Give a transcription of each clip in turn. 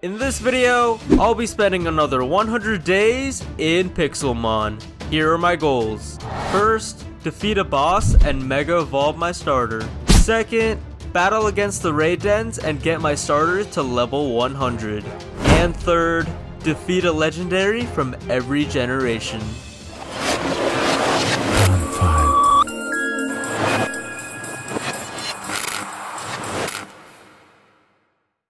In this video, I'll be spending another 100 days in Pixelmon. Here are my goals. First, defeat a boss and mega evolve my starter. Second, battle against the raid dens and get my starter to level 100. And third, defeat a legendary from every generation.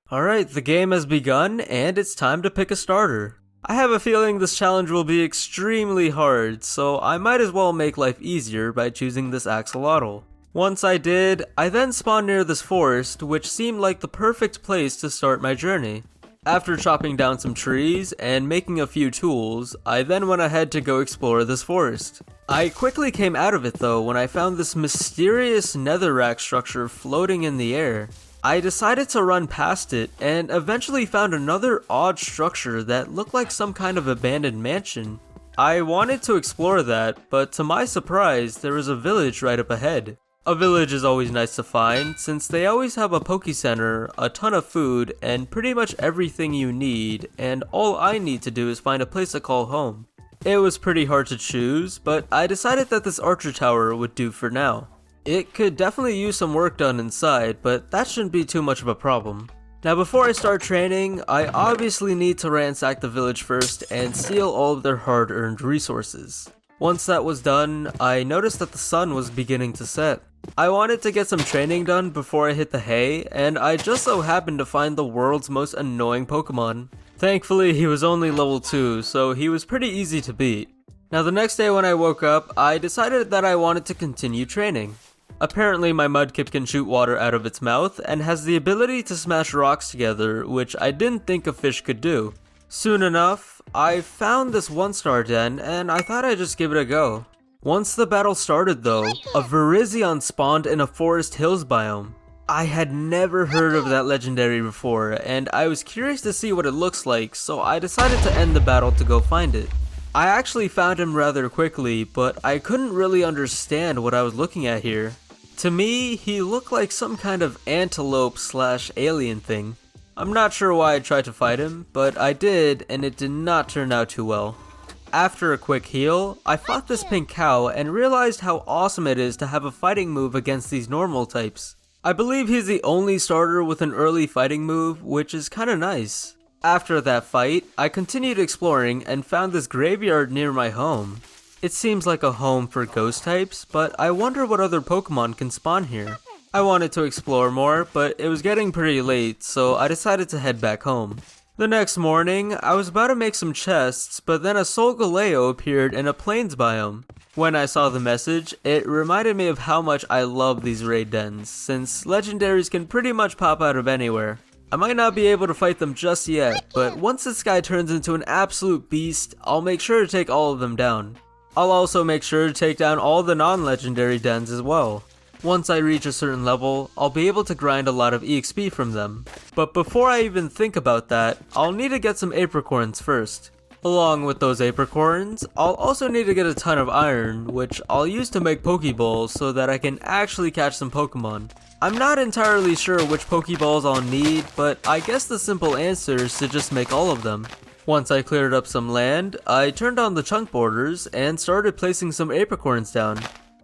Alright, the game has begun, and it's time to pick a starter. I have a feeling this challenge will be extremely hard, so I might as well make life easier by choosing this axolotl. Once I did, I then spawned near this forest, which seemed like the perfect place to start my journey. After chopping down some trees and making a few tools, I then went ahead to go explore this forest. I quickly came out of it though when I found this mysterious netherrack structure floating in the air. I decided to run past it and eventually found another odd structure that looked like some kind of abandoned mansion. I wanted to explore that, but to my surprise, there was a village right up ahead. A village is always nice to find since they always have a Poke Center, a ton of food, and pretty much everything you need, and all I need to do is find a place to call home. It was pretty hard to choose, but I decided that this archer tower would do for now. It could definitely use some work done inside, but that shouldn't be too much of a problem. Now before I start training, I obviously need to ransack the village first and steal all of their hard-earned resources. Once that was done, I noticed that the sun was beginning to set. I wanted to get some training done before I hit the hay, and I just so happened to find the world's most annoying Pokemon. Thankfully, he was only level 2, so he was pretty easy to beat. Now the next day when I woke up, I decided that I wanted to continue training. Apparently my mudkip can shoot water out of its mouth and has the ability to smash rocks together, which I didn't think a fish could do. Soon enough, I found this 1-star den and I thought I'd just give it a go. Once the battle started though, a Virizion spawned in a forest hills biome. I had never heard of that legendary before and I was curious to see what it looks like, so I decided to end the battle to go find it. I actually found him rather quickly, but I couldn't really understand what I was looking at here. To me, he looked like some kind of antelope/alien thing. I'm not sure why I tried to fight him, but I did, and it did not turn out too well. After a quick heal, I fought this pink cow and realized how awesome it is to have a fighting move against these normal types. I believe he's the only starter with an early fighting move, which is kinda nice. After that fight, I continued exploring and found this graveyard near my home. It seems like a home for ghost types, but I wonder what other Pokemon can spawn here. I wanted to explore more, but it was getting pretty late, so I decided to head back home. The next morning, I was about to make some chests, but then a Solgaleo appeared in a plains biome. When I saw the message, it reminded me of how much I love these raid dens, since legendaries can pretty much pop out of anywhere. I might not be able to fight them just yet, but once this guy turns into an absolute beast, I'll make sure to take all of them down. I'll also make sure to take down all the non-legendary dens as well. Once I reach a certain level, I'll be able to grind a lot of EXP from them. But before I even think about that, I'll need to get some apricorns first. Along with those apricorns, I'll also need to get a ton of iron, which I'll use to make Pokeballs so that I can actually catch some Pokemon. I'm not entirely sure which Pokeballs I'll need, but I guess the simple answer is to just make all of them. Once I cleared up some land, I turned on the chunk borders and started placing some apricorns down.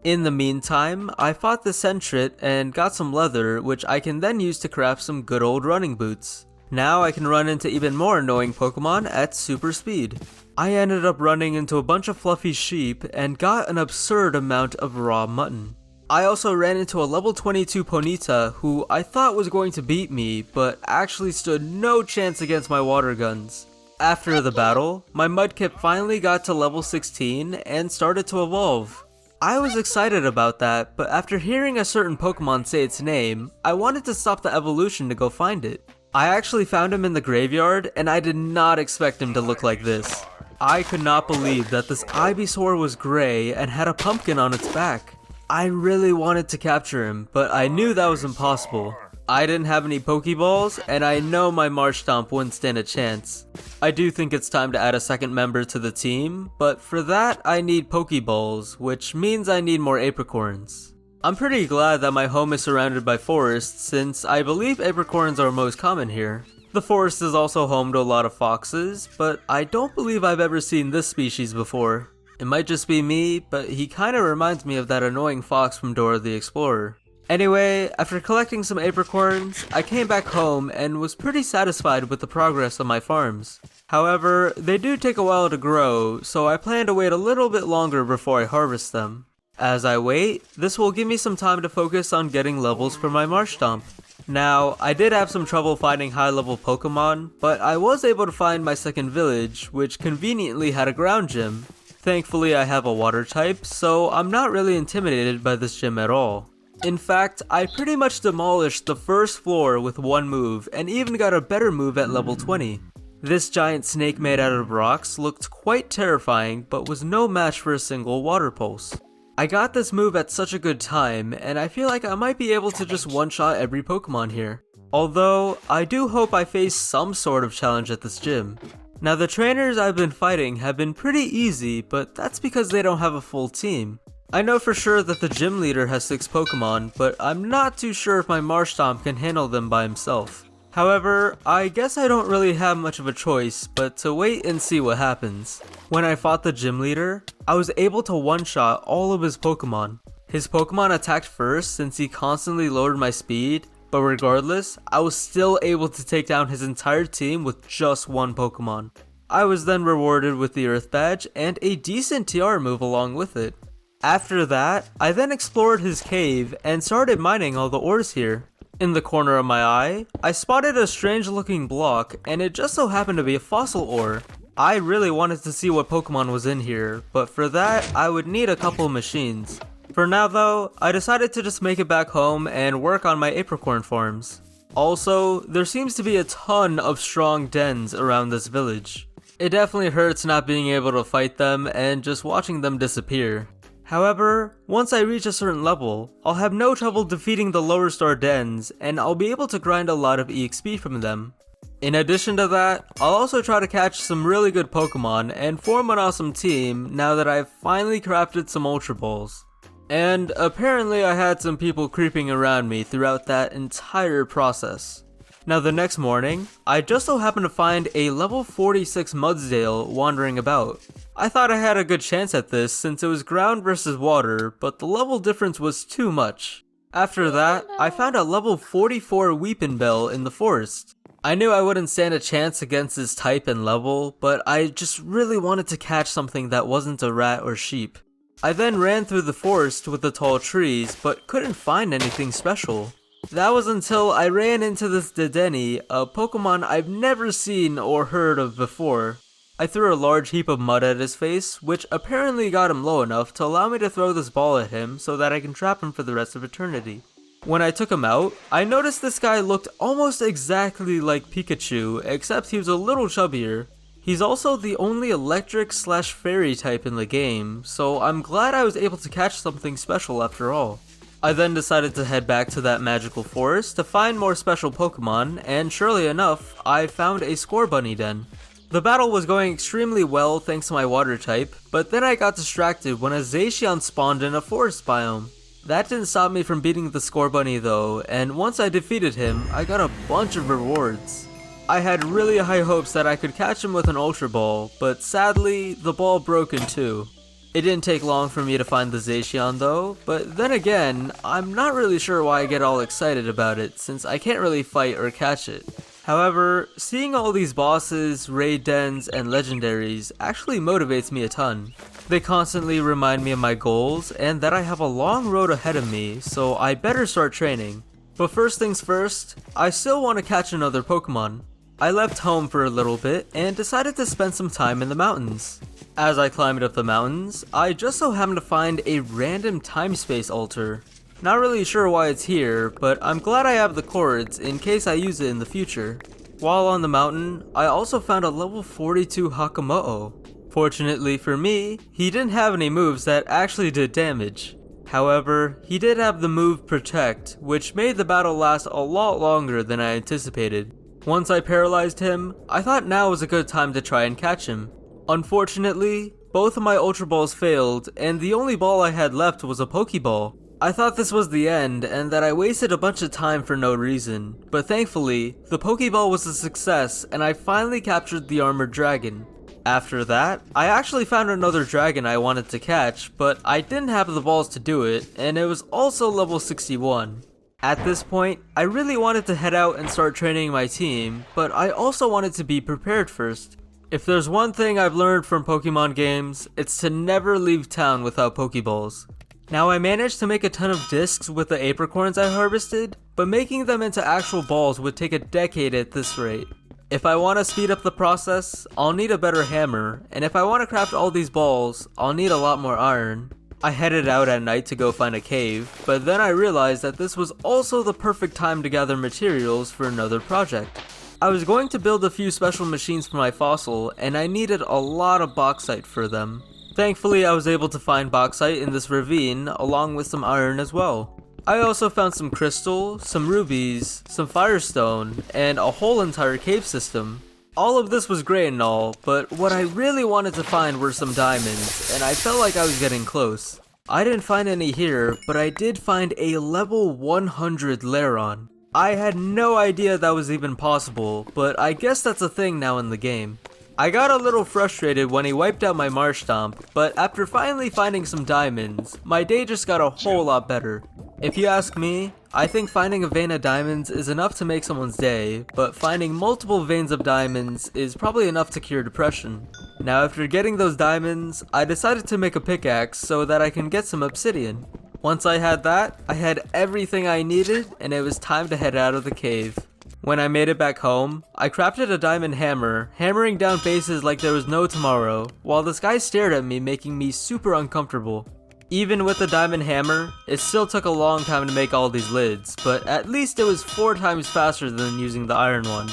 In the meantime, I fought the Sentret and got some leather, which I can then use to craft some good old running boots. Now I can run into even more annoying Pokemon at super speed. I ended up running into a bunch of fluffy sheep and got an absurd amount of raw mutton. I also ran into a level 22 Ponyta who I thought was going to beat me, but actually stood no chance against my water guns. After the battle, my mudkip finally got to level 16 and started to evolve. I was excited about that, but after hearing a certain Pokemon say its name, I wanted to stop the evolution to go find it. I actually found him in the graveyard, and I did not expect him to look like this. I could not believe that this Ivysaur was gray and had a pumpkin on its back. I really wanted to capture him, but I knew that was impossible. I didn't have any Pokeballs, and I know my Marshtomp wouldn't stand a chance. I do think it's time to add a second member to the team, but for that I need Pokeballs, which means I need more apricorns. I'm pretty glad that my home is surrounded by forests since I believe apricorns are most common here. The forest is also home to a lot of foxes, but I don't believe I've ever seen this species before. It might just be me, but he kinda reminds me of that annoying fox from Dora the Explorer. Anyway, after collecting some apricorns, I came back home and was pretty satisfied with the progress of my farms. However, they do take a while to grow, so I plan to wait a little bit longer before I harvest them. As I wait, this will give me some time to focus on getting levels for my Marshtomp. Now, I did have some trouble finding high-level Pokemon, but I was able to find my second village, which conveniently had a ground gym. Thankfully, I have a water type, so I'm not really intimidated by this gym at all. In fact, I pretty much demolished the first floor with one move, and even got a better move at level 20. This giant snake made out of rocks looked quite terrifying, but was no match for a single water pulse. I got this move at such a good time, and I feel like I might be able to just one-shot every Pokemon here. Although, I do hope I face some sort of challenge at this gym. Now the trainers I've been fighting have been pretty easy, but that's because they don't have a full team. I know for sure that the gym leader has 6 Pokemon, but I'm not too sure if my Marshtomp can handle them by himself. However, I guess I don't really have much of a choice but to wait and see what happens. When I fought the gym leader, I was able to one-shot all of his Pokemon. His Pokemon attacked first since he constantly lowered my speed, but regardless, I was still able to take down his entire team with just one Pokemon. I was then rewarded with the Earth Badge and a decent TR move along with it. After that, I then explored his cave and started mining all the ores here. In the corner of my eye, I spotted a strange looking block and it just so happened to be a fossil ore. I really wanted to see what Pokemon was in here, but for that, I would need a couple machines. For now though, I decided to just make it back home and work on my apricorn farms. Also, there seems to be a ton of strong dens around this village. It definitely hurts not being able to fight them and just watching them disappear. However, once I reach a certain level, I'll have no trouble defeating the lower star dens and I'll be able to grind a lot of EXP from them. In addition to that, I'll also try to catch some really good Pokemon and form an awesome team now that I've finally crafted some Ultra Balls. And apparently I had some people creeping around me throughout that entire process. Now the next morning, I just so happened to find a level 46 Mudsdale wandering about. I thought I had a good chance at this since it was ground versus water, but the level difference was too much. After that, I found a level 44 Weepinbell in the forest. I knew I wouldn't stand a chance against this type and level, but I just really wanted to catch something that wasn't a rat or sheep. I then ran through the forest with the tall trees, but couldn't find anything special. That was until I ran into this Dedenne, a Pokemon I've never seen or heard of before. I threw a large heap of mud at his face, which apparently got him low enough to allow me to throw this ball at him so that I can trap him for the rest of eternity. When I took him out, I noticed this guy looked almost exactly like Pikachu, except he was a little chubbier. He's also the only electric/fairy type in the game, so I'm glad I was able to catch something special after all. I then decided to head back to that magical forest to find more special Pokemon, and surely enough, I found a Scorbunny den. The battle was going extremely well thanks to my water type, but then I got distracted when a Zacian spawned in a forest biome. That didn't stop me from beating the Scorbunny though, and once I defeated him, I got a bunch of rewards. I had really high hopes that I could catch him with an Ultra Ball, but sadly, the ball broke in two. It didn't take long for me to find the Zacian though, but then again, I'm not really sure why I get all excited about it since I can't really fight or catch it. However, seeing all these bosses, raid dens, and legendaries actually motivates me a ton. They constantly remind me of my goals and that I have a long road ahead of me, so I better start training. But first things first, I still want to catch another Pokemon. I left home for a little bit and decided to spend some time in the mountains. As I climbed up the mountains, I just so happened to find a random time-space altar. Not really sure why it's here, but I'm glad I have the cords in case I use it in the future. While on the mountain, I also found a level 42 Hakamoto. Fortunately for me, he didn't have any moves that actually did damage. However, he did have the move Protect, which made the battle last a lot longer than I anticipated. Once I paralyzed him, I thought now was a good time to try and catch him. Unfortunately, both of my Ultra Balls failed, and the only ball I had left was a Pokeball. I thought this was the end and that I wasted a bunch of time for no reason, but thankfully, the Pokeball was a success and I finally captured the armored dragon. After that, I actually found another dragon I wanted to catch, but I didn't have the balls to do it, and it was also level 61. At this point, I really wanted to head out and start training my team, but I also wanted to be prepared first. If there's one thing I've learned from Pokemon games, it's to never leave town without Pokeballs. Now I managed to make a ton of discs with the apricorns I harvested, but making them into actual balls would take a decade at this rate. If I want to speed up the process, I'll need a better hammer, and if I want to craft all these balls, I'll need a lot more iron. I headed out at night to go find a cave, but then I realized that this was also the perfect time to gather materials for another project. I was going to build a few special machines for my fossil, and I needed a lot of bauxite for them. Thankfully, I was able to find bauxite in this ravine, along with some iron as well. I also found some crystal, some rubies, some firestone, and a whole entire cave system. All of this was great and all, but what I really wanted to find were some diamonds, and I felt like I was getting close. I didn't find any here, but I did find a level 100 Lairon. I had no idea that was even possible, but I guess that's a thing now in the game. I got a little frustrated when he wiped out my Marshtomp, but after finally finding some diamonds, my day just got a whole lot better. If you ask me, I think finding a vein of diamonds is enough to make someone's day, but finding multiple veins of diamonds is probably enough to cure depression. Now after getting those diamonds, I decided to make a pickaxe so that I can get some obsidian. Once I had that, I had everything I needed and it was time to head out of the cave. When I made it back home, I crafted a diamond hammer, hammering down bases like there was no tomorrow, while this guy stared at me making me super uncomfortable. Even with the diamond hammer, it still took a long time to make all these lids, but at least it was 4 times faster than using the iron one.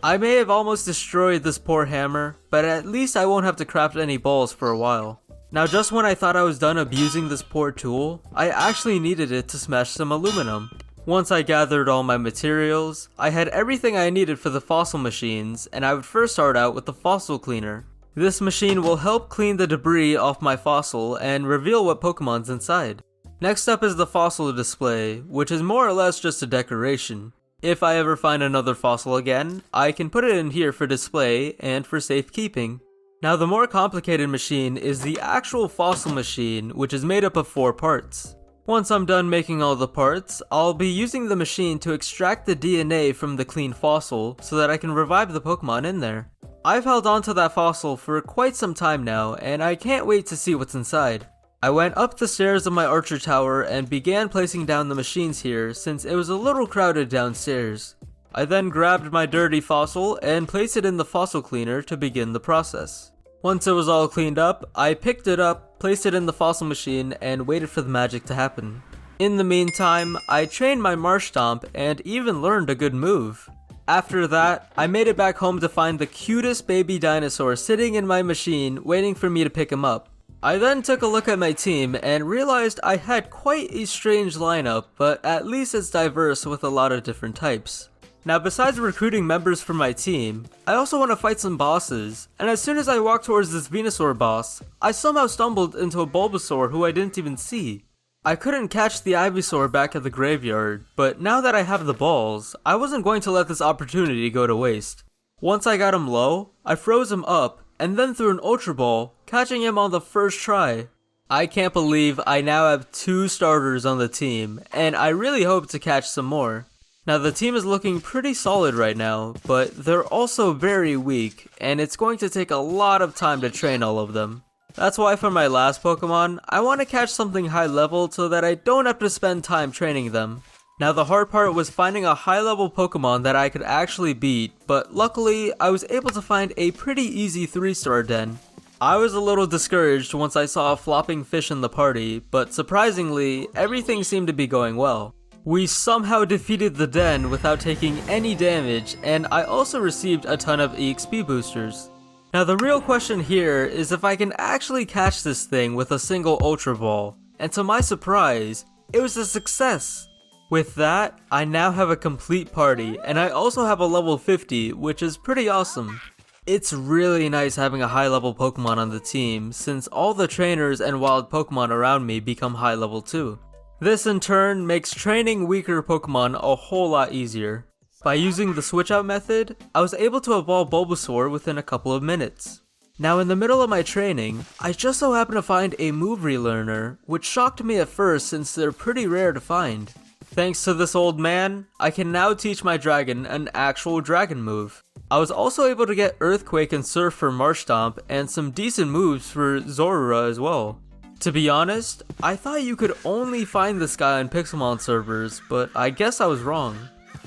I may have almost destroyed this poor hammer, but at least I won't have to craft any balls for a while. Now just when I thought I was done abusing this poor tool, I actually needed it to smash some aluminum. Once I gathered all my materials, I had everything I needed for the fossil machines, and I would first start out with the fossil cleaner. This machine will help clean the debris off my fossil and reveal what Pokemon's inside. Next up is the fossil display, which is more or less just a decoration. If I ever find another fossil again, I can put it in here for display and for safekeeping. Now the more complicated machine is the actual fossil machine, which is made up of 4 parts. Once I'm done making all the parts, I'll be using the machine to extract the DNA from the clean fossil so that I can revive the Pokemon in there. I've held on to that fossil for quite some time now, and I can't wait to see what's inside. I went up the stairs of my Archer Tower and began placing down the machines here since it was a little crowded downstairs. I then grabbed my dirty fossil and placed it in the fossil cleaner to begin the process. Once it was all cleaned up, I picked it up, placed it in the fossil machine, and waited for the magic to happen. In the meantime, I trained my Marshtomp and even learned a good move. After that, I made it back home to find the cutest baby dinosaur sitting in my machine waiting for me to pick him up. I then took a look at my team and realized I had quite a strange lineup, but at least it's diverse with a lot of different types. Now besides recruiting members for my team, I also want to fight some bosses, and as soon as I walked towards this Venusaur boss, I somehow stumbled into a Bulbasaur who I didn't even see. I couldn't catch the Ivysaur back at the graveyard, but now that I have the balls, I wasn't going to let this opportunity go to waste. Once I got him low, I froze him up, and then threw an Ultra Ball, catching him on the first try. I can't believe I now have 2 starters on the team, and I really hope to catch some more. Now the team is looking pretty solid right now, but they're also very weak, and it's going to take a lot of time to train all of them. That's why for my last Pokemon, I want to catch something high level so that I don't have to spend time training them. Now the hard part was finding a high level Pokemon that I could actually beat, but luckily I was able to find a pretty easy 3-star den. I was a little discouraged once I saw a flopping fish in the party, but surprisingly, everything seemed to be going well. We somehow defeated the den without taking any damage, and I also received a ton of EXP boosters. Now the real question here is if I can actually catch this thing with a single Ultra Ball, and to my surprise, it was a success! With that, I now have a complete party, and I also have a level 50, which is pretty awesome. It's really nice having a high level Pokemon on the team, since all the trainers and wild Pokemon around me become high level too. This in turn makes training weaker Pokemon a whole lot easier. By using the switch out method, I was able to evolve Bulbasaur within a couple of minutes. Now in the middle of my training, I just so happened to find a move Relearner, which shocked me at first since they're pretty rare to find. Thanks to this old man, I can now teach my dragon an actual dragon move. I was also able to get Earthquake and Surf for Marshtomp and some decent moves for Zorora as well. To be honest, I thought you could only find this guy on Pixelmon servers, but I guess I was wrong.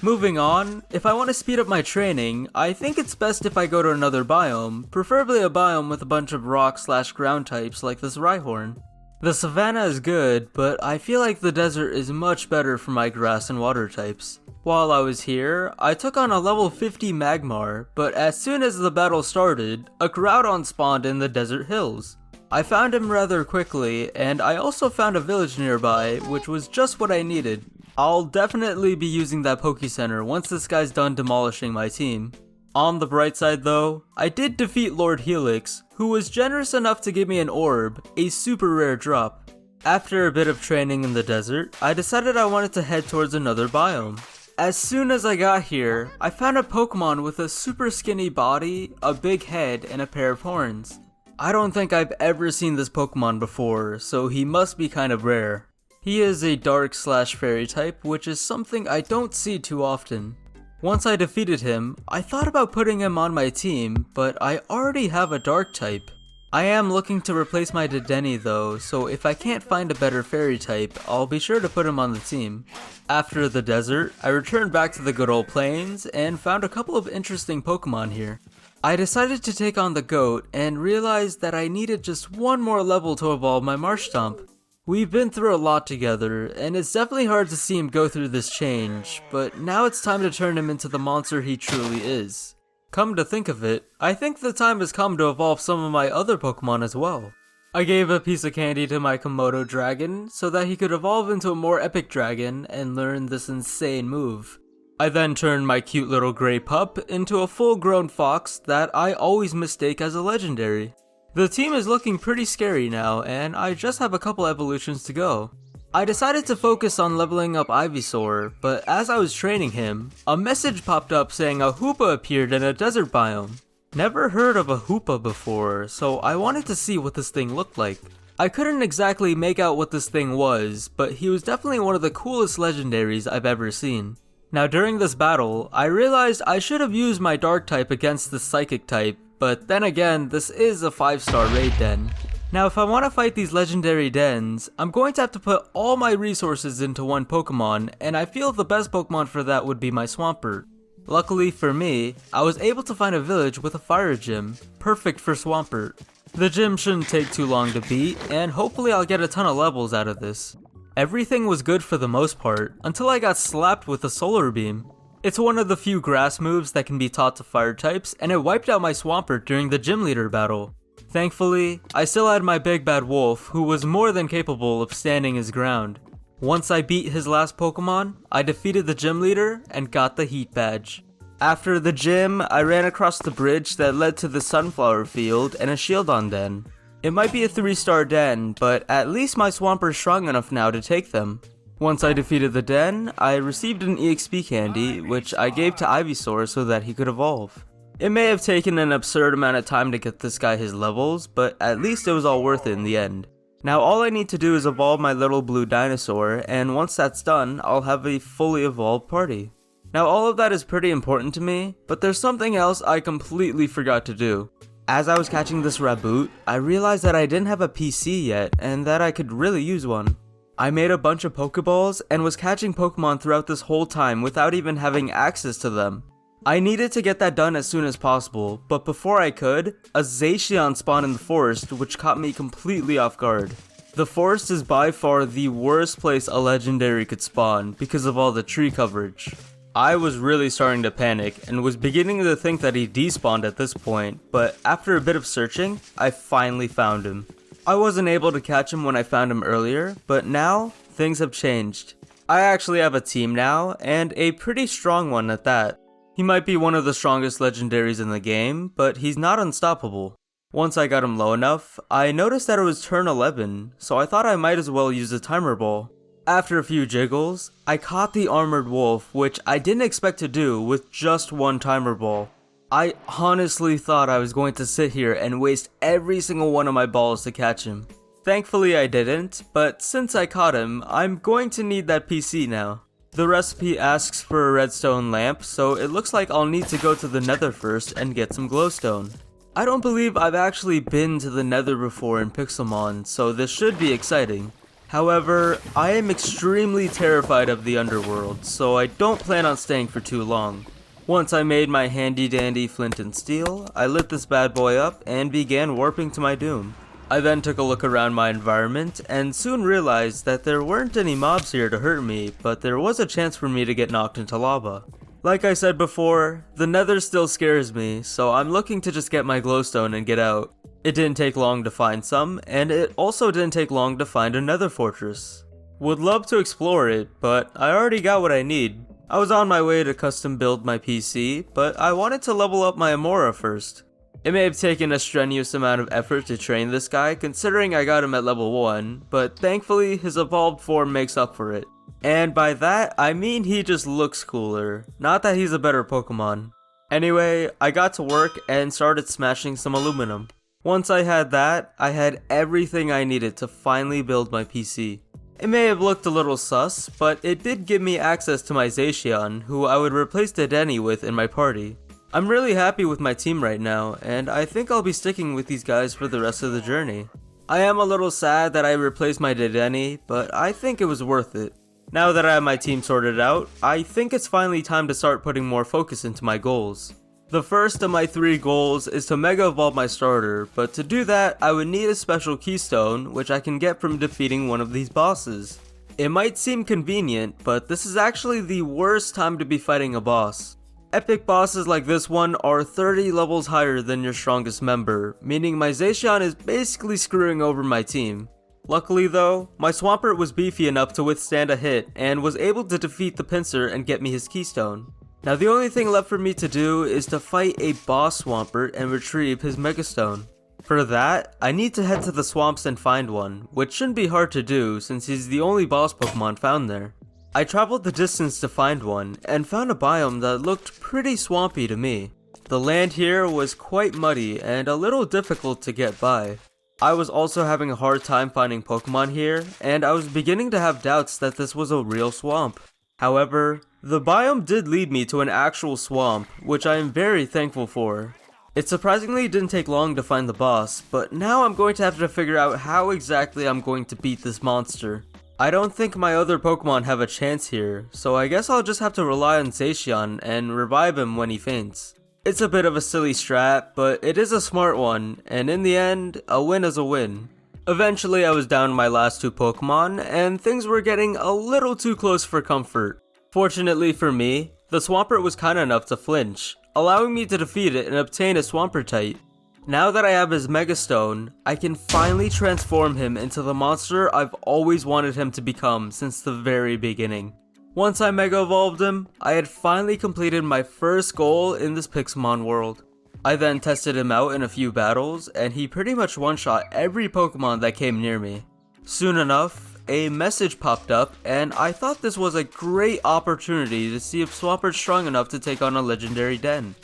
Moving on, if I want to speed up my training, I think it's best if I go to another biome, preferably a biome with a bunch of rock/ground types like this Rhyhorn. The savanna is good, but I feel like the desert is much better for my grass and water types. While I was here, I took on a level 50 Magmar, but as soon as the battle started, a Groudon spawned in the desert hills. I found him rather quickly, and I also found a village nearby, which was just what I needed. I'll definitely be using that Poke Center once this guy's done demolishing my team. On the bright side though, I did defeat Lord Helix, who was generous enough to give me an orb, a super rare drop. After a bit of training in the desert, I decided I wanted to head towards another biome. As soon as I got here, I found a Pokemon with a super skinny body, a big head, and a pair of horns. I don't think I've ever seen this Pokemon before, so he must be kind of rare. He is a dark/fairy type, which is something I don't see too often. Once I defeated him, I thought about putting him on my team, but I already have a dark type. I am looking to replace my Dedenne though, so if I can't find a better fairy type, I'll be sure to put him on the team. After the desert, I returned back to the good old plains and found a couple of interesting Pokemon here. I decided to take on the goat and realized that I needed just one more level to evolve my Marshtomp. We've been through a lot together, and it's definitely hard to see him go through this change, but now it's time to turn him into the monster he truly is. Come to think of it, I think the time has come to evolve some of my other Pokemon as well. I gave a piece of candy to my Hakamoto dragon so that he could evolve into a more epic dragon and learn this insane move. I then turned my cute little gray pup into a full-grown fox that I always mistake as a legendary. The team is looking pretty scary now, and I just have a couple evolutions to go. I decided to focus on leveling up Ivysaur, but as I was training him, a message popped up saying a Hoopa appeared in a desert biome. Never heard of a Hoopa before, so I wanted to see what this thing looked like. I couldn't exactly make out what this thing was, but he was definitely one of the coolest legendaries I've ever seen. Now during this battle, I realized I should have used my dark type against the psychic type, but then again, this is a 5-star raid den. Now if I want to fight these legendary dens, I'm going to have to put all my resources into one Pokemon, and I feel the best Pokemon for that would be my Swampert. Luckily for me, I was able to find a village with a fire gym, perfect for Swampert. The gym shouldn't take too long to beat, and hopefully I'll get a ton of levels out of this. Everything was good for the most part, until I got slapped with a Solar Beam. It's one of the few grass moves that can be taught to fire types, and it wiped out my Swampert during the gym leader battle. Thankfully, I still had my big bad wolf, who was more than capable of standing his ground. Once I beat his last Pokemon, I defeated the gym leader and got the heat badge. After the gym, I ran across the bridge that led to the sunflower field and a Shieldon den. It might be a 3-star den, but at least my Swampert's strong enough now to take them. Once I defeated the den, I received an EXP candy, which I gave to Ivysaur so that he could evolve. It may have taken an absurd amount of time to get this guy his levels, but at least it was all worth it in the end. Now all I need to do is evolve my little blue dinosaur, and once that's done, I'll have a fully evolved party. Now all of that is pretty important to me, but there's something else I completely forgot to do. As I was catching this Raboot, I realized that I didn't have a PC yet, and that I could really use one. I made a bunch of Pokeballs and was catching Pokemon throughout this whole time without even having access to them. I needed to get that done as soon as possible, but before I could, a Zacian spawned in the forest, which caught me completely off guard. The forest is by far the worst place a legendary could spawn because of all the tree coverage. I was really starting to panic and was beginning to think that he despawned at this point, but after a bit of searching, I finally found him. I wasn't able to catch him when I found him earlier, but now, things have changed. I actually have a team now, and a pretty strong one at that. He might be one of the strongest legendaries in the game, but he's not unstoppable. Once I got him low enough, I noticed that it was turn 11, so I thought I might as well use a timer ball. After a few jiggles, I caught the armored wolf, which I didn't expect to do with just one timer ball. I honestly thought I was going to sit here and waste every single one of my balls to catch him. Thankfully I didn't, but since I caught him, I'm going to need that PC now. The recipe asks for a redstone lamp, so it looks like I'll need to go to the nether first and get some glowstone. I don't believe I've actually been to the nether before in Pixelmon, so this should be exciting. However, I am extremely terrified of the underworld, so I don't plan on staying for too long. Once I made my handy dandy flint and steel, I lit this bad boy up and began warping to my doom. I then took a look around my environment and soon realized that there weren't any mobs here to hurt me, but there was a chance for me to get knocked into lava. Like I said before, the nether still scares me, so I'm looking to just get my glowstone and get out. It didn't take long to find some, and it also didn't take long to find a nether fortress. Would love to explore it, but I already got what I need. I was on my way to custom build my PC, but I wanted to level up my Amora first. It may have taken a strenuous amount of effort to train this guy considering I got him at level 1, but thankfully his evolved form makes up for it. And by that, I mean he just looks cooler, not that he's a better Pokemon. Anyway, I got to work and started smashing some aluminum. Once I had that, I had everything I needed to finally build my PC. It may have looked a little sus, but it did give me access to my Zacian, who I would replace Dedenne with in my party. I'm really happy with my team right now, and I think I'll be sticking with these guys for the rest of the journey. I am a little sad that I replaced my Dedenne, but I think it was worth it. Now that I have my team sorted out, I think it's finally time to start putting more focus into my goals. The first of my 3 goals is to Mega Evolve my starter, but to do that, I would need a special keystone, which I can get from defeating one of these bosses. It might seem convenient, but this is actually the worst time to be fighting a boss. Epic bosses like this one are 30 levels higher than your strongest member, meaning my Zacian is basically screwing over my team. Luckily though, my Swampert was beefy enough to withstand a hit and was able to defeat the pincer and get me his keystone. Now the only thing left for me to do is to fight a boss Swampert and retrieve his Megastone. For that, I need to head to the swamps and find one, which shouldn't be hard to do since he's the only boss Pokemon found there. I traveled the distance to find one, and found a biome that looked pretty swampy to me. The land here was quite muddy and a little difficult to get by. I was also having a hard time finding Pokemon here, and I was beginning to have doubts that this was a real swamp. However, the biome did lead me to an actual swamp, which I am very thankful for. It surprisingly didn't take long to find the boss, but now I'm going to have to figure out how exactly I'm going to beat this monster. I don't think my other Pokemon have a chance here, so I guess I'll just have to rely on Zacian and revive him when he faints. It's a bit of a silly strat, but it is a smart one, and in the end, a win is a win. Eventually I was down to my last 2 Pokemon, and things were getting a little too close for comfort. Fortunately for me, the Swampert was kind enough to flinch, allowing me to defeat it and obtain a Swampertite. Now that I have his Megastone, I can finally transform him into the monster I've always wanted him to become since the very beginning. Once I Mega Evolved him, I had finally completed my first goal in this Pixelmon world. I then tested him out in a few battles, and he pretty much one-shot every Pokemon that came near me. Soon enough, a message popped up, and I thought this was a great opportunity to see if Swampert's strong enough to take on a legendary den.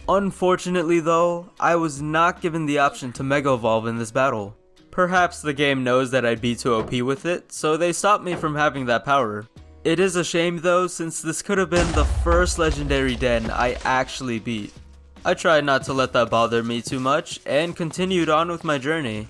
Unfortunately though, I was not given the option to Mega Evolve in this battle. Perhaps the game knows that I'd be too OP with it, so they stopped me from having that power. It is a shame though, since this could have been the first legendary den I actually beat. I tried not to let that bother me too much, and continued on with my journey.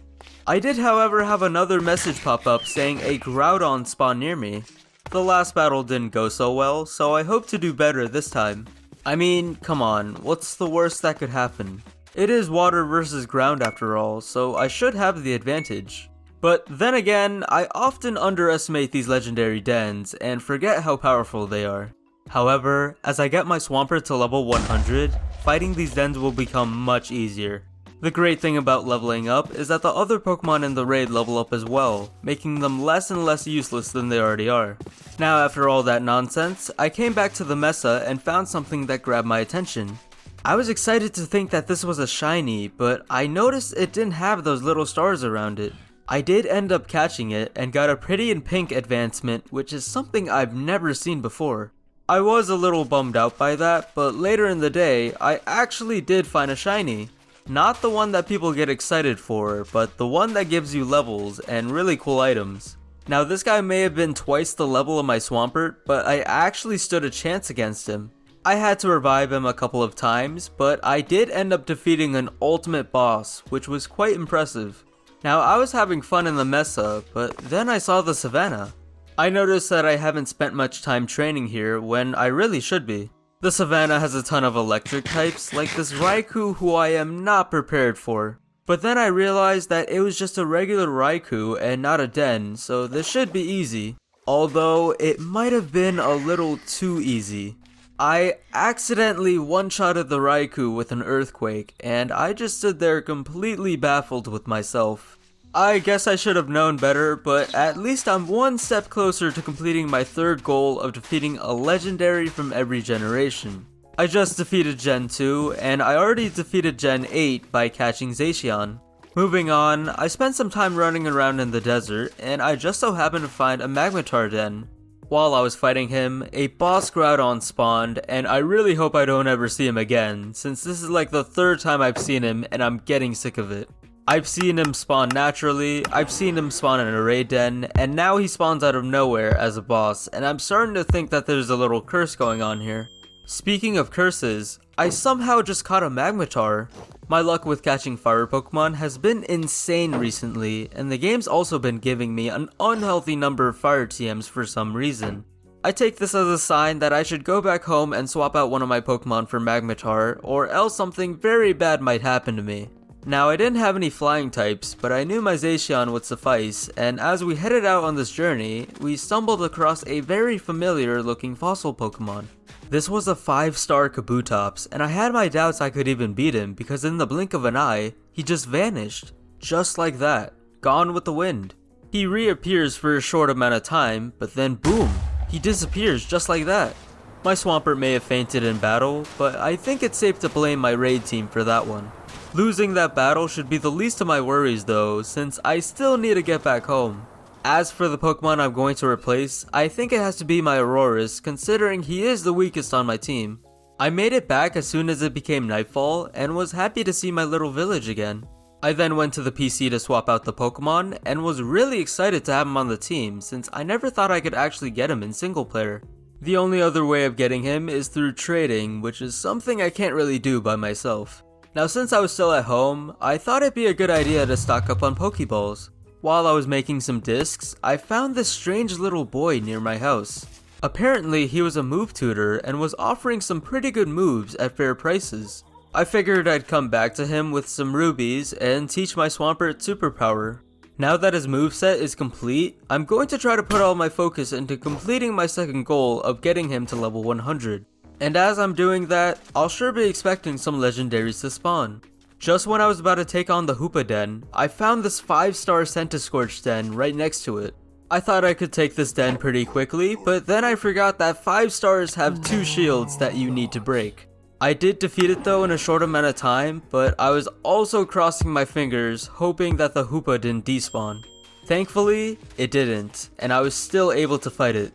I did however have another message pop up saying a Groudon spawned near me. The last battle didn't go so well, so I hope to do better this time. I mean, come on, what's the worst that could happen? It is water versus ground after all, so I should have the advantage. But then again, I often underestimate these legendary dens and forget how powerful they are. However, as I get my Swampert to level 100, fighting these dens will become much easier. The great thing about leveling up is that the other Pokemon in the raid level up as well, making them less and less useless than they already are. Now after all that nonsense, I came back to the Mesa and found something that grabbed my attention. I was excited to think that this was a shiny, but I noticed it didn't have those little stars around it. I did end up catching it and got a pretty in pink advancement, which is something I've never seen before. I was a little bummed out by that, but later in the day, I actually did find a shiny. Not the one that people get excited for, but the one that gives you levels and really cool items. Now this guy may have been twice the level of my Swampert, but I actually stood a chance against him. I had to revive him a couple of times, but I did end up defeating an ultimate boss, which was quite impressive. Now I was having fun in the mesa, but then I saw the savannah. I noticed that I haven't spent much time training here when I really should be. The savannah has a ton of electric types, like this Raikou who I am not prepared for. But then I realized that it was just a regular Raikou and not a den, so this should be easy. Although it might have been a little too easy. I accidentally one-shotted the Raikou with an earthquake, and I just stood there completely baffled with myself. I guess I should have known better, but at least I'm one step closer to completing my third goal of defeating a legendary from every generation. I just defeated Gen 2, and I already defeated Gen 8 by catching Zacian. Moving on, I spent some time running around in the desert, and I just so happened to find a Magmatar den. While I was fighting him, a boss Groudon spawned, and I really hope I don't ever see him again, since this is like the third time I've seen him and I'm getting sick of it. I've seen him spawn naturally, I've seen him spawn in a raid den, and now he spawns out of nowhere as a boss, and I'm starting to think that there's a little curse going on here. Speaking of curses, I somehow just caught a Magmatar. My luck with catching fire Pokemon has been insane recently, and the game's also been giving me an unhealthy number of fire TMs for some reason. I take this as a sign that I should go back home and swap out one of my Pokemon for Magmatar, or else something very bad might happen to me. Now I didn't have any flying types, but I knew my Zacian would suffice, and as we headed out on this journey, we stumbled across a very familiar looking fossil Pokemon. This was a 5-star Kabutops, and I had my doubts I could even beat him because in the blink of an eye, he just vanished. Just like that. Gone with the wind. He reappears for a short amount of time, but then boom, he disappears just like that. My Swampert may have fainted in battle, but I think it's safe to blame my raid team for that one. Losing that battle should be the least of my worries though, since I still need to get back home. As for the Pokemon I'm going to replace, I think it has to be my Aurorus, considering he is the weakest on my team. I made it back as soon as it became nightfall, and was happy to see my little village again. I then went to the PC to swap out the Pokemon, and was really excited to have him on the team, since I never thought I could actually get him in single player. The only other way of getting him is through trading, which is something I can't really do by myself. Now since I was still at home, I thought it'd be a good idea to stock up on Pokeballs. While I was making some discs, I found this strange little boy near my house. Apparently he was a move tutor and was offering some pretty good moves at fair prices. I figured I'd come back to him with some rubies and teach my Swampert superpower. Now that his moveset is complete, I'm going to try to put all my focus into completing my second goal of getting him to level 100. And as I'm doing that, I'll sure be expecting some legendaries to spawn. Just when I was about to take on the Hoopa den, I found this 5-star Centiskorch den right next to it. I thought I could take this den pretty quickly, but then I forgot that 5 stars have 2 shields that you need to break. I did defeat it though in a short amount of time, but I was also crossing my fingers hoping that the Hoopa didn't despawn. Thankfully, it didn't, and I was still able to fight it.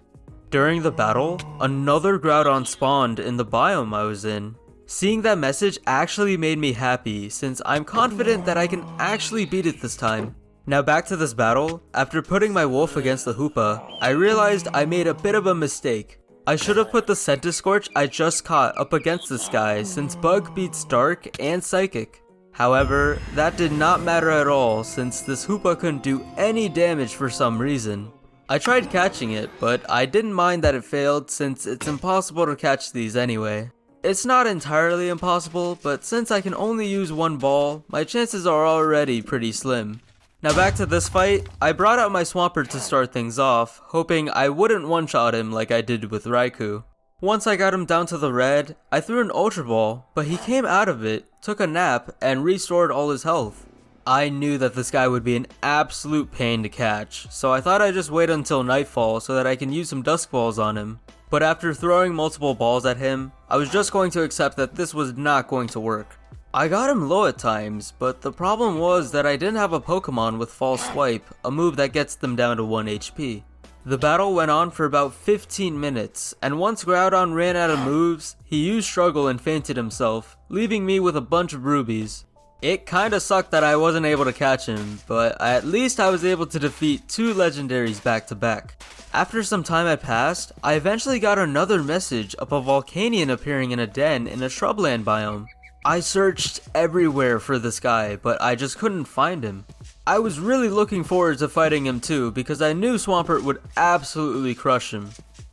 During the battle, another Groudon spawned in the biome I was in. Seeing that message actually made me happy, since I'm confident that I can actually beat it this time. Now back to this battle, after putting my wolf against the Hoopa, I realized I made a bit of a mistake. I should have put the Centiskorch I just caught up against this guy, since Bug beats Dark and Psychic. However, that did not matter at all, since this Hoopa couldn't do any damage for some reason. I tried catching it, but I didn't mind that it failed, since it's impossible to catch these anyway. It's not entirely impossible, but since I can only use one ball, my chances are already pretty slim. Now back to this fight, I brought out my Swampert to start things off, hoping I wouldn't one-shot him like I did with Raikou. Once I got him down to the red, I threw an Ultra Ball, but he came out of it, took a nap, and restored all his health. I knew that this guy would be an absolute pain to catch, so I thought I'd just wait until nightfall so that I can use some Dusk Balls on him. But after throwing multiple balls at him, I was just going to accept that this was not going to work. I got him low at times, but the problem was that I didn't have a Pokemon with False Swipe, a move that gets them down to 1 HP. The battle went on for about 15 minutes, and once Groudon ran out of moves, he used Struggle and fainted himself, leaving me with a bunch of rubies. It kinda sucked that I wasn't able to catch him, but at least I was able to defeat 2 legendaries back to back. After some time had passed, I eventually got another message of a Volcanion appearing in a den in a shrubland biome. I searched everywhere for this guy, but I just couldn't find him. I was really looking forward to fighting him too, because I knew Swampert would absolutely crush him.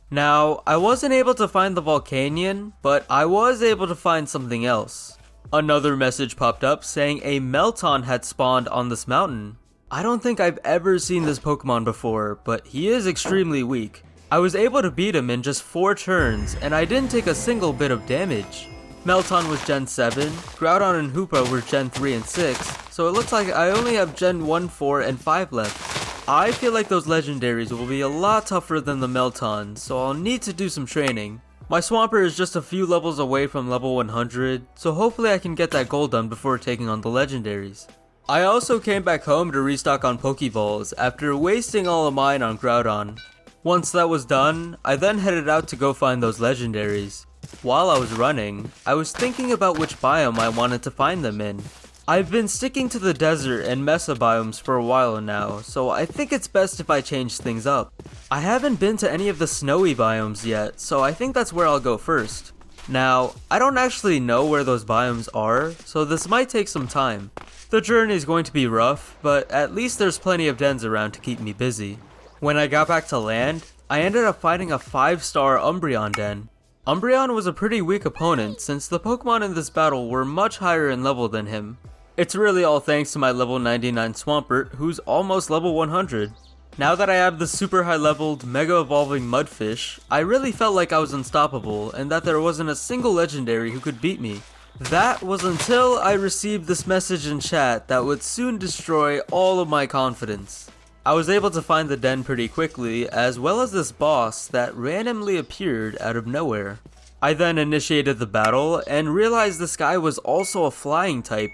Now, I wasn't able to find the Volcanion, but I was able to find something else. Another message popped up saying a Melton had spawned on this mountain. I don't think I've ever seen this Pokemon before, but he is extremely weak. I was able to beat him in just 4 turns, and I didn't take a single bit of damage. Melton was Gen 7, Groudon and Hoopa were Gen 3 and 6, so it looks like I only have Gen 1, 4, and 5 left. I feel like those legendaries will be a lot tougher than the Melton, so I'll need to do some training. My Swampert is just a few levels away from level 100, so hopefully I can get that goal done before taking on the legendaries. I also came back home to restock on Pokeballs after wasting all of mine on Groudon. Once that was done, I then headed out to go find those legendaries. While I was running, I was thinking about which biome I wanted to find them in. I've been sticking to the desert and mesa biomes for a while now, so I think it's best if I change things up. I haven't been to any of the snowy biomes yet, so I think that's where I'll go first. Now, I don't actually know where those biomes are, so this might take some time. The journey is going to be rough, but at least there's plenty of dens around to keep me busy. When I got back to land, I ended up fighting a 5-star Umbreon den. Umbreon was a pretty weak opponent since the Pokemon in this battle were much higher in level than him. It's really all thanks to my level 99 Swampert, who's almost level 100. Now that I have the super high leveled Mega Evolving Mudfish, I really felt like I was unstoppable and that there wasn't a single legendary who could beat me. That was until I received this message in chat that would soon destroy all of my confidence. I was able to find the den pretty quickly, as well as this boss that randomly appeared out of nowhere. I then initiated the battle and realized this guy was also a flying type.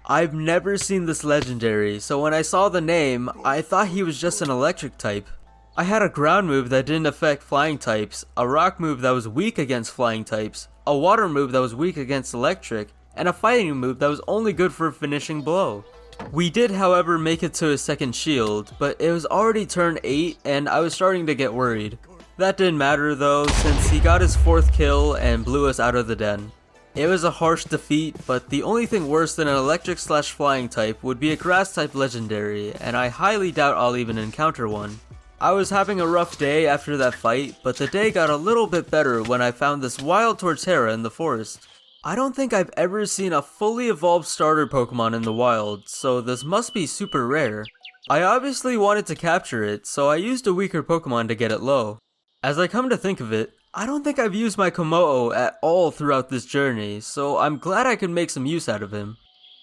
I've never seen this legendary, so when I saw the name, I thought he was just an electric type. I had a ground move that didn't affect flying types, a rock move that was weak against flying types, a water move that was weak against electric, and a fighting move that was only good for a finishing blow. We did, however, make it to his second shield, but it was already turn 8 and I was starting to get worried. That didn't matter though, since he got his 4th kill and blew us out of the den. It was a harsh defeat, but the only thing worse than an electric slash flying type would be a grass type legendary, and I highly doubt I'll even encounter one. I was having a rough day after that fight, but the day got a little bit better when I found this wild Torterra in the forest. I don't think I've ever seen a fully evolved starter Pokemon in the wild, so this must be super rare. I obviously wanted to capture it, so I used a weaker Pokemon to get it low. As I come to think of it, I don't think I've used my Hakamoto at all throughout this journey, so I'm glad I could make some use out of him.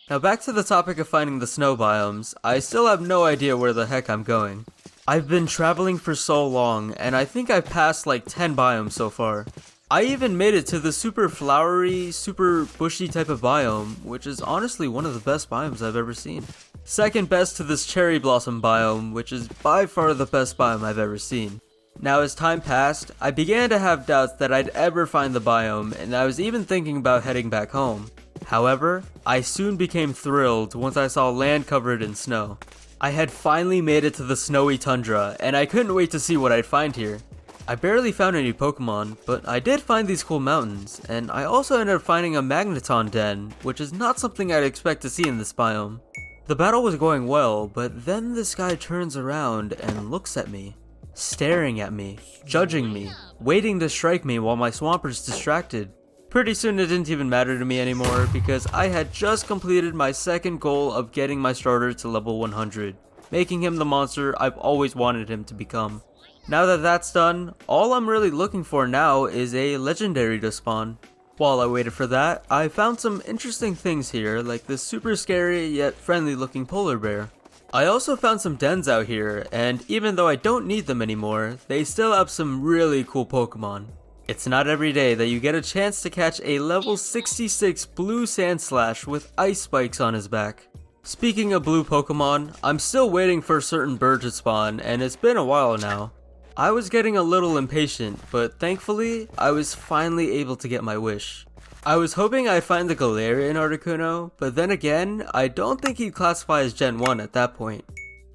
Now back to the topic of finding the snow biomes, I still have no idea where the heck I'm going. I've been traveling for so long, and I think I've passed like 10 biomes so far. I even made it to the super flowery, super bushy type of biome, which is honestly one of the best biomes I've ever seen. Second best to this cherry blossom biome, which is by far the best biome I've ever seen. Now as time passed, I began to have doubts that I'd ever find the biome, and I was even thinking about heading back home. However, I soon became thrilled once I saw land covered in snow. I had finally made it to the snowy tundra, and I couldn't wait to see what I'd find here. I barely found any Pokemon, but I did find these cool mountains, and I also ended up finding a Magneton den, which is not something I'd expect to see in this biome. The battle was going well, but then this guy turns around and looks at me, staring at me, judging me, waiting to strike me while my Swampert's distracted. Pretty soon it didn't even matter to me anymore, because I had just completed my second goal of getting my starter to level 100, making him the monster I've always wanted him to become. Now that that's done, all I'm really looking for now is a legendary to spawn. While I waited for that, I found some interesting things here, like this super scary yet friendly looking polar bear. I also found some dens out here, and even though I don't need them anymore, they still have some really cool Pokemon. It's not every day that you get a chance to catch a level 66 blue Sandslash with ice spikes on his back. Speaking of blue Pokemon, I'm still waiting for a certain bird to spawn, and it's been a while now. I was getting a little impatient, but thankfully, I was finally able to get my wish. I was hoping I'd find the Galarian Articuno, but then again, I don't think he'd classify as Gen 1 at that point.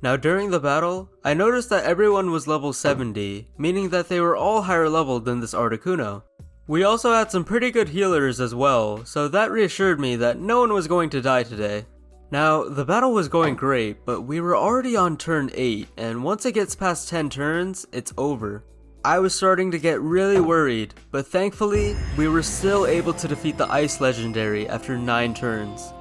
Now during the battle, I noticed that everyone was level 70, meaning that they were all higher level than this Articuno. We also had some pretty good healers as well, so that reassured me that no one was going to die today. Now, the battle was going great, but we were already on turn 8, and once it gets past 10 turns, it's over. I was starting to get really worried, but thankfully, we were still able to defeat the Ice Legendary after 9 turns.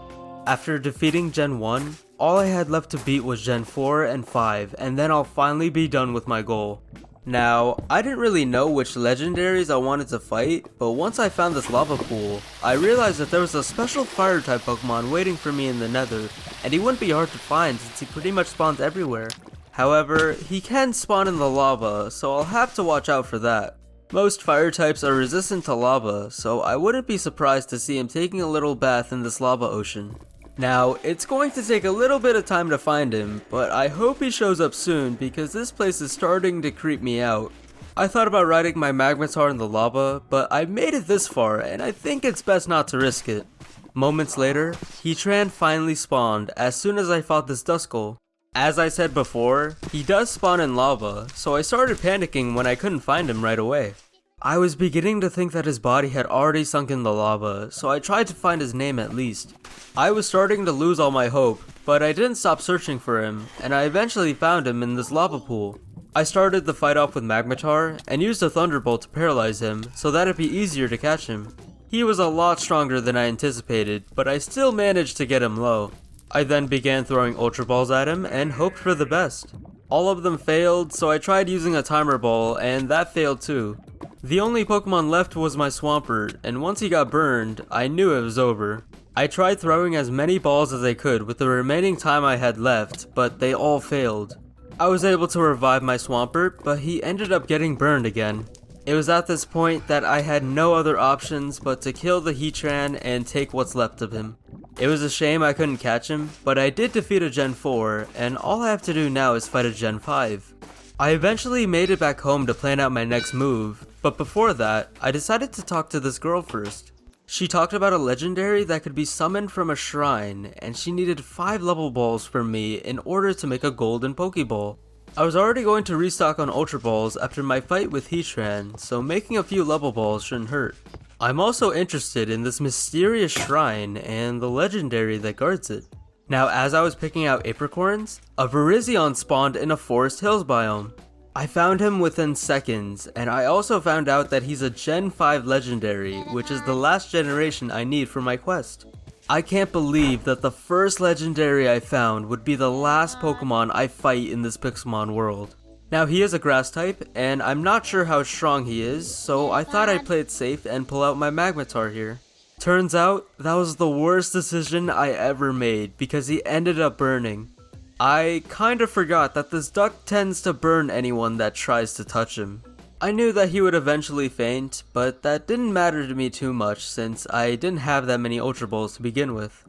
After defeating Gen 1, all I had left to beat was Gen 4 and 5, and then I'll finally be done with my goal. Now, I didn't really know which legendaries I wanted to fight, but once I found this lava pool, I realized that there was a special fire type Pokemon waiting for me in the nether, and he wouldn't be hard to find since he pretty much spawns everywhere. However, he can spawn in the lava, so I'll have to watch out for that. Most fire types are resistant to lava, so I wouldn't be surprised to see him taking a little bath in this lava ocean. Now, it's going to take a little bit of time to find him, but I hope he shows up soon because this place is starting to creep me out. I thought about riding my Magnetar in the lava, but I made it this far and I think it's best not to risk it. Moments later, Heatran finally spawned as soon as I fought this Duskull. As I said before, he does spawn in lava, so I started panicking when I couldn't find him right away. I was beginning to think that his body had already sunk in the lava, so I tried to find his name at least. I was starting to lose all my hope, but I didn't stop searching for him, and I eventually found him in this lava pool. I started the fight off with Magnetar, and used a Thunderbolt to paralyze him, so that it'd be easier to catch him. He was a lot stronger than I anticipated, but I still managed to get him low. I then began throwing Ultra Balls at him, and hoped for the best. All of them failed, so I tried using a Timer Ball, and that failed too. The only Pokemon left was my Swampert, and once he got burned, I knew it was over. I tried throwing as many balls as I could with the remaining time I had left, but they all failed. I was able to revive my Swampert, but he ended up getting burned again. It was at this point that I had no other options but to kill the Heatran and take what's left of him. It was a shame I couldn't catch him, but I did defeat a Gen 4, and all I have to do now is fight a Gen 5. I eventually made it back home to plan out my next move, but before that, I decided to talk to this girl first. She talked about a legendary that could be summoned from a shrine, and she needed 5 level balls from me in order to make a golden Pokeball. I was already going to restock on Ultra Balls after my fight with Heatran, so making a few level balls shouldn't hurt. I'm also interested in this mysterious shrine and the legendary that guards it. Now, as I was picking out apricorns, a Virizion spawned in a Forest Hills biome. I found him within seconds, and I also found out that he's a Gen 5 legendary, which is the last generation I need for my quest. I can't believe that the first legendary I found would be the last Pokemon I fight in this Pixelmon world. Now, he is a grass type, and I'm not sure how strong he is, so I thought I'd play it safe and pull out my Magnetar here. Turns out, that was the worst decision I ever made because he ended up burning. I kinda forgot that this duck tends to burn anyone that tries to touch him. I knew that he would eventually faint, but that didn't matter to me too much since I didn't have that many Ultra Balls to begin with.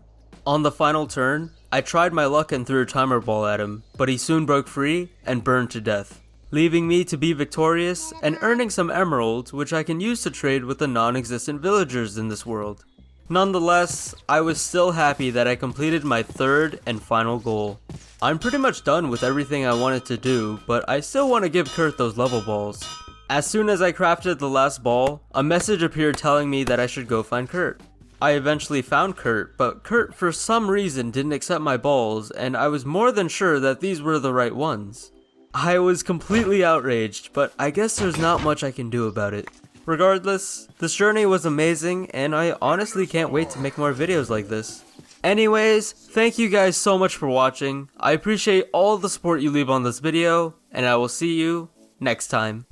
On the final turn, I tried my luck and threw a Timer Ball at him, but he soon broke free and burned to death, leaving me to be victorious and earning some emeralds which I can use to trade with the non-existent villagers in this world. Nonetheless, I was still happy that I completed my third and final goal. I'm pretty much done with everything I wanted to do, but I still want to give Kurt those level balls. As soon as I crafted the last ball, a message appeared telling me that I should go find Kurt. I eventually found Kurt, but Kurt for some reason didn't accept my balls, and I was more than sure that these were the right ones. I was completely outraged, but I guess there's not much I can do about it. Regardless, this journey was amazing, and I honestly can't wait to make more videos like this. Anyways, thank you guys so much for watching. I appreciate all the support you leave on this video, and I will see you next time.